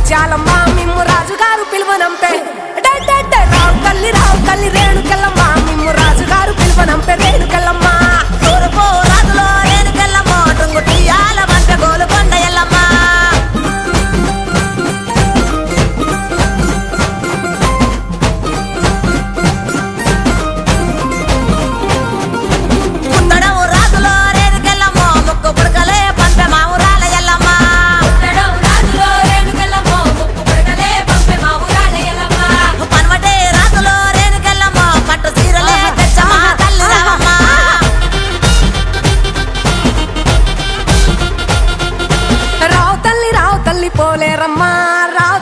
ముత్యాలమ్మ మిమ్ము రాజుగారు పిలువనంపే రావు తల్లి రేణుకెళ్ళమ్మ మిమ్ము రాజుగారు పిలువనంపే రేణుకెళ్ళమ్మ తూర్పు రాజులో రేణుకెళ్ళమ్మ టుంగుటియాల వంట గోలుకొండ ఎల్లమ్మ పుత్తడము రాజులో రేణుకెళ్ళమ్మ ముక్కు పుడకలే పంపె మా ఊరాల ఎల్లమ్మ పన్వటే రాజులో రేణుకెళ్ళమ్మ పట్టు చీరలే తెచ్చమ్మ తల్లి రావమ్మ రావు తల్లి పోలేరమ్మా రావు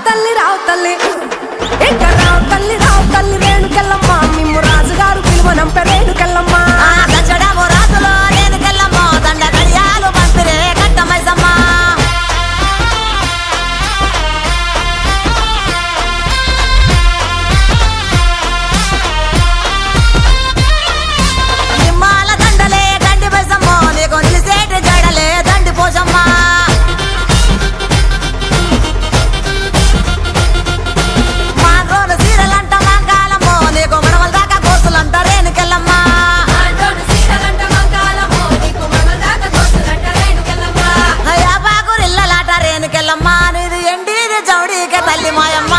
తల్లి ఇంకా రావు తల్లి రేణుకెళ్ళమ్మ మిమ్ము రాజుగారు పిలువనంపే రేణుకెళ్ళమ్మ దంచడము రాజులో రేణుకెళ్ళమ్మ దండ గడియాలు పంపిరే కట్టమైసమ్మ నిమ్మాల దండలే దండి పైసమ్మ నీకు నిలిసేటి జడలే దండి పోసమ్మ మాగోలు సీరలంట మంగాలమ్మో నీకు మనవల దాకా కోసులంట రేణుకెళ్ళమ్మ యాపాకురిల్లలాట రేణుకెళ్ళమ్మ నీది ఎండిది జౌడీకే తల్లి మాయమ్మ